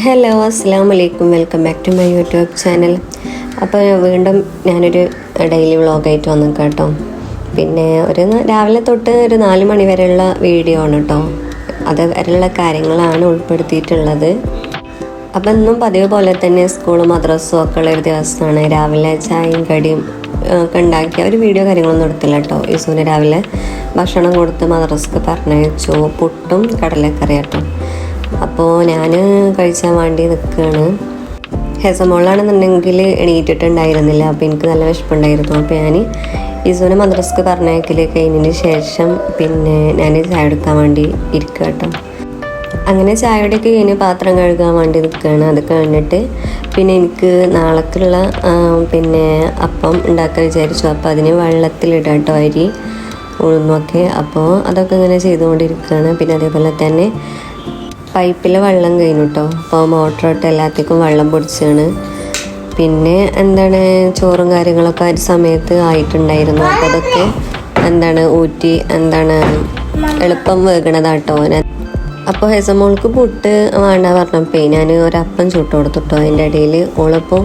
Hello അസ്സലാമു അലൈക്കും, welcome back to my YouTube channel. അപ്പോൾ വീണ്ടും ഞാനൊരു ഡെയിലി വ്ളോഗായിട്ട് വന്നു കേട്ടോ. പിന്നെ രാവിലെ തൊട്ട് ഒരു 4 മണി വരെയുള്ള വീഡിയോ ആണ് കേട്ടോ. അത് വരെയുള്ള കാര്യങ്ങളാണ് ഉൾപ്പെടുത്തിയിട്ടുള്ളത്. അപ്പം ഇന്നും പതിവ് പോലെ തന്നെ സ്കൂളും മദ്രസും ഒക്കെ ഉള്ള ഒരു ദിവസമാണ്. രാവിലെ ചായയും കടിയും ഒക്കെ ഉണ്ടാക്കിയ ഒരു വീഡിയോ കാര്യങ്ങളൊന്നും എടുത്തില്ല കേട്ടോ. ഈസൂന് രാവിലെ ഭക്ഷണം കൊടുത്ത് മദ്രസക്ക് പറഞ്ഞയച്ചു. പുട്ടും കടലക്കറി കേട്ടോ. അപ്പോൾ ഞാൻ കഴിച്ചാൻ വേണ്ടി നിൽക്കുകയാണ്. ഹെസമോളാണെന്നുണ്ടെങ്കിൽ എണീറ്റിട്ടുണ്ടായിരുന്നില്ല. അപ്പോൾ എനിക്ക് നല്ല വിശപ്പുണ്ടായിരുന്നു. അപ്പോൾ ഞാൻ ഈസൂനെ മദ്രസക്ക് പറഞ്ഞയക്കൽ കഴിഞ്ഞതിന് ശേഷം പിന്നെ ഞാൻ ചായ എടുക്കാൻ വേണ്ടി ഇരിക്കുക കേട്ടോ. അങ്ങനെ ചായയുടെയൊക്കെ കഴിഞ്ഞ് പാത്രം കഴുകാൻ വേണ്ടി നിൽക്കുകയാണ്. അത് കഴിഞ്ഞിട്ട് പിന്നെ എനിക്ക് നാളേക്കുള്ള പിന്നെ അപ്പം ഉണ്ടാക്കാൻ വിചാരിച്ചു. അപ്പോൾ അതിന് വെള്ളത്തിലിടാം കേട്ടോ, അരി ഉഴുന്നൊക്കെ. അപ്പോൾ അതൊക്കെ ഇങ്ങനെ ചെയ്തുകൊണ്ടിരിക്കുകയാണ്. പിന്നെ അതേപോലെ തന്നെ പൈപ്പിലെ വെള്ളം കഴിഞ്ഞു കേട്ടോ. അപ്പോൾ മോട്ടർ ഇട്ട് എല്ലാത്തേക്കും വെള്ളം പൊടിച്ചാണ്. പിന്നെ ചോറും കാര്യങ്ങളൊക്കെ ആ ഒരു സമയത്ത് ആയിട്ടുണ്ടായിരുന്നു. അപ്പോൾ അതൊക്കെ ഊറ്റി എളുപ്പം വേകണതാട്ടോ. അപ്പോൾ ഹെസമോൾക്ക് പുട്ട് വേണ്ട പറഞ്ഞപ്പോൾ ഞാൻ ഒരപ്പം ചുട്ട് കൊടുത്തിട്ടോ. അതിൻ്റെ ഇടയിൽ ഓളിപ്പോൾ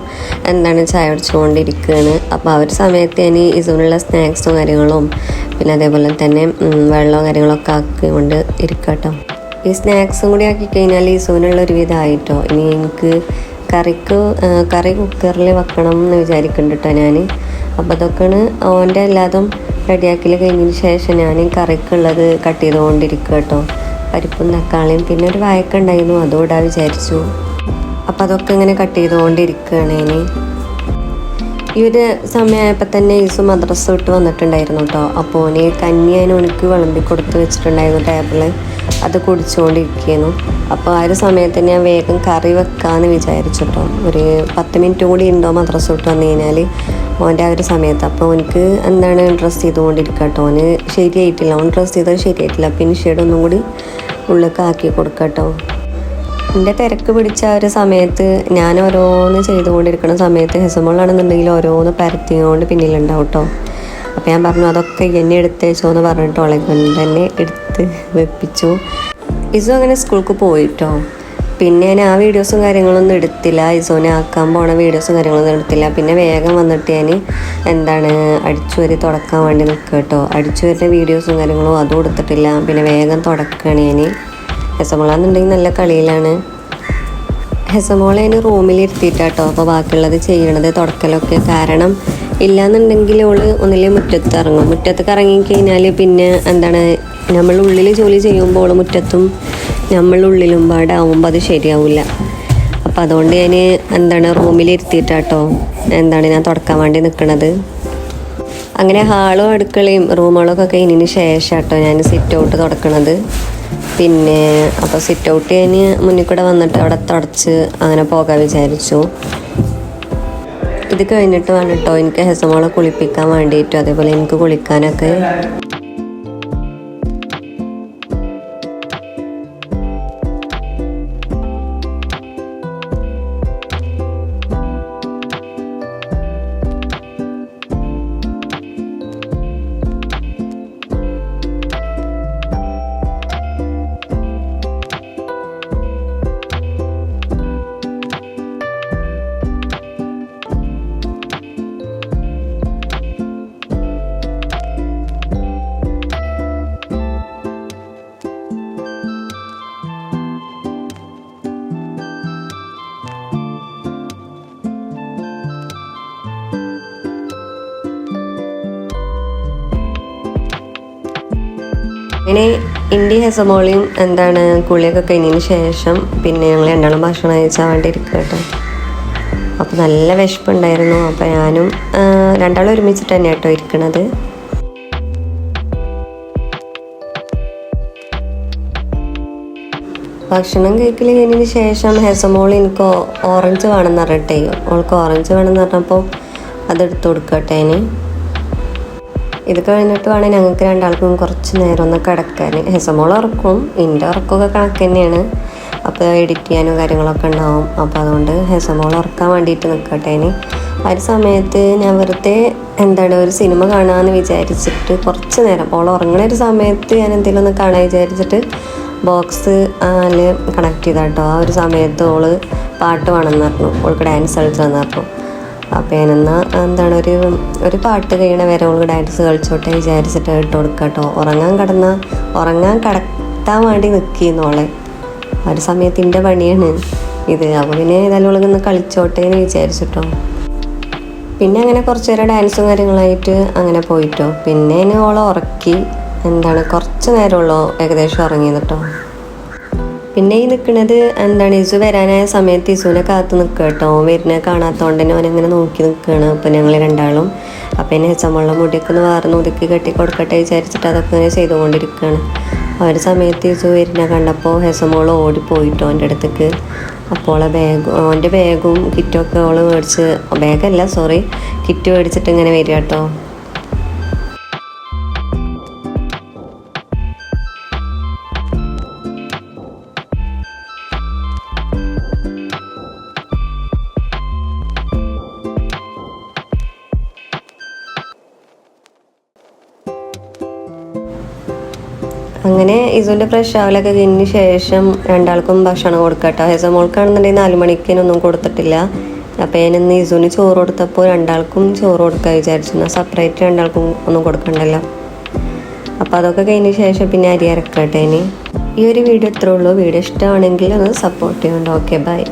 ചായ കുടിച്ചുകൊണ്ടിരിക്കുകയാണ്. അപ്പോൾ ആ ഒരു സമയത്ത് ഞാൻ ഇതിനുള്ള സ്നാക്സും കാര്യങ്ങളും പിന്നെ അതേപോലെ തന്നെ വെള്ളവും കാര്യങ്ങളൊക്കെ ആക്കിക്കൊണ്ട് ഇരിക്കട്ടോ. ഈ സ്നാക്സും കൂടി ആക്കി കഴിഞ്ഞാൽ ഈസൂനുള്ളൊരു വിധമായിട്ടോ. ഇനി എനിക്ക് കറി കുക്കറിൽ വെക്കണം എന്ന് വിചാരിക്കുന്നുണ്ട് കേട്ടോ ഞാൻ. അപ്പോൾ അതൊക്കെയാണ് ഓൻ്റെ എല്ലാതും റെഡിയാക്കൽ കഴിഞ്ഞതിന് ശേഷം ഞാൻ കറിക്കുള്ളത് കട്ട് ചെയ്തുകൊണ്ടിരിക്കുക കേട്ടോ. പരിപ്പും തക്കാളിയും പിന്നെ ഒരു വാഴക്ക ഉണ്ടായിരുന്നു, അതോടാ വിചാരിച്ചു. അപ്പോൾ അതൊക്കെ ഇങ്ങനെ കട്ട് ചെയ്തുകൊണ്ടിരിക്കുകയാണ് ഇനി. ഈ ഒരു സമയമായപ്പോൾ തന്നെ ഈസു മദ്രസ വിട്ട് വന്നിട്ടുണ്ടായിരുന്നു കേട്ടോ. അപ്പോൾ ഓന് കഞ്ഞി ഓനിക്ക് വിളമ്പി കൊടുത്ത് വെച്ചിട്ടുണ്ടായിരുന്നു ടേബിളിൽ. അത് കുടിച്ചുകൊണ്ടിരിക്കുന്നു. അപ്പോൾ ആ ഒരു സമയത്ത് ഞാൻ വേഗം കറി വെക്കാമെന്ന് വിചാരിച്ചു കേട്ടോ. ഒരു 10 മിനിറ്റ് കൂടി ഉണ്ടോ മദ്രസ വിട്ട് വന്നു കഴിഞ്ഞാൽ ഓൻ്റെ ആ ഒരു സമയത്ത്. അപ്പോൾ ഓനിക്ക് ഡ്രസ്സ് ചെയ്തുകൊണ്ടിരിക്കുക കേട്ടോ. ഓന് ശരിയായിട്ടില്ല, ഓൻ ഡ്രസ്സ് ചെയ്തത് ശരിയായിട്ടില്ല. പിന്നെ ഷെയ്ഡൊന്നും കൂടി ഉള്ളിലേക്ക് ആക്കി കൊടുക്കുക കേട്ടോ. എൻ്റെ തിരക്ക് പിടിച്ച ഒരു സമയത്ത് ഞാൻ ഓരോന്ന് ചെയ്തുകൊണ്ടിരിക്കുന്ന സമയത്ത് ഹെസമോളാണെന്നുണ്ടെങ്കിൽ ഓരോന്ന് പരത്തിക്കൊണ്ട് പിന്നിലുണ്ടാവും കേട്ടോ. അപ്പോൾ ഞാൻ പറഞ്ഞു അതൊക്കെ എന്നെ എടുത്തേച്ചോ എന്ന് പറഞ്ഞിട്ട് ഓളെ കൊണ്ട് തന്നെ എടുത്ത് വെപ്പിച്ചു. ഇസു അങ്ങനെ സ്കൂൾക്ക് പോയിട്ടോ. പിന്നെ ഞാൻ ആ വീഡിയോസും കാര്യങ്ങളൊന്നും എടുത്തില്ല. ഇസോനെ ആക്കാൻ പോണ വീഡിയോസും കാര്യങ്ങളൊന്നും എടുത്തില്ല. പിന്നെ വേഗം വന്നിട്ട് ഞാൻ അടിച്ചുവരി തുടക്കാൻ വേണ്ടി നിൽക്കുക കേട്ടോ. അടിച്ചുവരിൻ്റെ വീഡിയോസും കാര്യങ്ങളും അതും എടുത്തിട്ടില്ല. പിന്നെ വേഗം തുടക്കുകയാണ് ഞാൻ. ഹെസമോളാന്നുണ്ടെങ്കിൽ നല്ല കളിയിലാണ്. ഹെസമോളെ ഞാൻ റൂമിലിരുത്തിയിട്ടാട്ടോ അപ്പോൾ ബാക്കിയുള്ളത് ചെയ്യണത് തുടക്കലൊക്കെ. കാരണം ഇല്ലയെന്നുണ്ടെങ്കിൽ ഓള് ഒന്നിലെ മുറ്റത്ത് ഇറങ്ങും. മുറ്റത്തൊക്കെ ഇറങ്ങിക്കഴിഞ്ഞാൽ പിന്നെ നമ്മൾ ഉള്ളിൽ ജോലി ചെയ്യുമ്പോൾ ഓള് മുറ്റത്തും നമ്മളുള്ളിലും പാടാവുമ്പോൾ അത് ശരിയാവില്ല. അപ്പോൾ അതുകൊണ്ട് ഞാൻ റൂമിലിരുത്തിയിട്ടാട്ടോ ഞാൻ തുടക്കാൻ വേണ്ടി നിൽക്കണത്. അങ്ങനെ ഹാളും അടുക്കളയും റൂമുകളൊക്കെ കഴിഞ്ഞതിന് ശേഷം കേട്ടോ ഞാൻ സിറ്റ് ഔട്ട് തുടക്കണത്. പിന്നെ അപ്പോൾ സിറ്റ് ഔട്ട് ഞാൻ മുന്നിൽ കൂടെ വന്നിട്ട് അവിടെ തുടച്ച് അങ്ങനെ പോകാൻ വിചാരിച്ചു. ഇത് കഴിഞ്ഞിട്ട് വേണം കേട്ടോ എനിക്ക് ഹെസമോളെ കുളിപ്പിക്കാൻ വേണ്ടിയിട്ടും അതേപോലെ എനിക്ക് കുളിക്കാനൊക്കെ. അങ്ങനെ ഇന്ത്യ ഹെസമോളിയും കുളിയൊക്കെ കഴിഞ്ഞതിന് ശേഷം പിന്നെ ഞങ്ങൾ രണ്ടാളും ഭക്ഷണം കഴിച്ചാൽ വേണ്ടി ഇരിക്കുക കേട്ടോ. അപ്പോൾ നല്ല വിശപ്പുണ്ടായിരുന്നു. അപ്പോൾ ഞാനും രണ്ടാളും ഒരുമിച്ചിട്ട് തന്നെ കേട്ടോ ഇരിക്കണത്. ഭക്ഷണം കഴിക്കൽ കഴിഞ്ഞതിന് ശേഷം ഹെസമോൾ എനിക്ക് ഓറഞ്ച് വേണമെന്ന് പറഞ്ഞിട്ടേ ഓൾക്ക് ഓറഞ്ച് വേണമെന്ന് പറഞ്ഞപ്പോൾ അതെടുത്ത് കൊടുക്കട്ടെ. ഇത് കഴിഞ്ഞിട്ട് വേണം ഞങ്ങൾക്ക് രണ്ടാൾക്കും കുറച്ച് നേരം ഒന്ന് കിടക്കാൻ. ഹെസമോൾ ഉറക്കും, എൻ്റെ ഉറക്കമൊക്കെ കണക്ക് തന്നെയാണ്. അപ്പോൾ എഡിറ്റ് ചെയ്യാനും കാര്യങ്ങളൊക്കെ ഉണ്ടാവും. അപ്പോൾ അതുകൊണ്ട് ഹെസമോൾ ഉറക്കാൻ വേണ്ടിയിട്ട് നിൽക്കട്ടെ. ആ ഒരു സമയത്ത് ഞാൻ വെറുതെ ഒരു സിനിമ കാണാമെന്ന് വിചാരിച്ചിട്ട് കുറച്ച് നേരം ഓൾ ഉറങ്ങണ ഒരു സമയത്ത് ഞാൻ എന്തെങ്കിലും ഒന്ന് കാണാൻ വിചാരിച്ചിട്ട് ബോക്സ് അതിൽ കണക്ട് ചെയ്താട്ടോ. ആ ഒരു സമയത്ത് ഓള് പാട്ട് വേണമെന്ന് പറഞ്ഞു, ഓൾക്ക് ഡാൻസ് കളിച്ചതെന്ന് പറഞ്ഞു. അപ്പോൾ ഞാനെന്നാൽ എന്താണ് ഒരു പാട്ട് കഴിയണ വരെ ഓൾക്ക് ഡാൻസ് കളിച്ചോട്ടെ വിചാരിച്ചിട്ട് ഇട്ട് കൊടുക്കുക കേട്ടോ. ഉറങ്ങാൻ കടത്താൻ വേണ്ടി നിൽക്കുന്നോളെ. ആ ഒരു സമയത്തിൻ്റെ പണിയാണ് ഇത്. അപ്പോൾ പിന്നെ ഏതായാലും ഓളൊന്ന് കളിച്ചോട്ടെ എന്ന് വിചാരിച്ചിട്ടോ. പിന്നെ അങ്ങനെ കുറച്ച് നേരം ഡാൻസും കാര്യങ്ങളായിട്ട് അങ്ങനെ പോയിട്ടോ. പിന്നെ അതിന് ഓളെ ഉറക്കി കുറച്ച് നേരമുള്ളൂ ഏകദേശം ഉറങ്ങിയത് കേട്ടോ. പിന്നെ ഈ നിൽക്കുന്നത് ഇസു വരാനായ സമയത്ത് ഇസുവിനെ കാത്ത് നിൽക്കുക കേട്ടോ. വരുന്നത് കാണാത്തതുകൊണ്ട് തന്നെ അവനങ്ങനെ നോക്കി നിൽക്കുകയാണ്. അപ്പോൾ ഞങ്ങൾ രണ്ടാളും അപ്പം എന്നെ ഹെച്ചമ്മളുടെ മുടിയൊക്കെ ഒന്ന് വാർന്ന് ഒതുക്കി കെട്ടി കൊടുക്കട്ടെ വിചാരിച്ചിട്ട് അതൊക്കെ ഇങ്ങനെ ചെയ്തുകൊണ്ടിരിക്കുകയാണ്. ആ ഒരു സമയത്ത് ഇസു വരുന്ന കണ്ടപ്പോൾ ഹെസമോൾ ഓടിപ്പോയിട്ടോ അവൻ്റെ അടുത്തേക്ക്. അപ്പോൾ അവൻ്റെ ബാഗും കിറ്റൊക്കെ അവൾ മേടിച്ച്, ബാഗല്ല സോറി കിറ്റ് മേടിച്ചിട്ട് ഇങ്ങനെ വരിക കേട്ടോ. അങ്ങനെ ഇസുവിൻ്റെ ഫ്രഷ് ആവലൊക്കെ കഴിഞ്ഞ ശേഷം രണ്ടാൾക്കും ഭക്ഷണം കൊടുക്കട്ടോ. ഹെസമോൾക്കാണെന്നുണ്ടെങ്കിൽ 4 മണിക്കൊന്നും കൊടുത്തിട്ടില്ല. അപ്പോൾ ഞാനിന്ന് ഇസുവിന് ചോറ് കൊടുത്തപ്പോൾ രണ്ടാൾക്കും ചോറ് കൊടുക്കാൻ വിചാരിച്ചു. സെപ്പറേറ്റ് രണ്ടാൾക്കും ഒന്നും കൊടുക്കണ്ടല്ലോ. അപ്പോൾ അതൊക്കെ കഴിഞ്ഞ ശേഷം പിന്നെ അരി അരക്കട്ടെ. ഇനി ഈ ഒരു വീഡിയോ ഇത്രേ ഉള്ളൂ. വീഡിയോ ഇഷ്ടമാണെങ്കിൽ ഒന്ന് സപ്പോർട്ട് ചെയ്യണ്ട. Okay bye.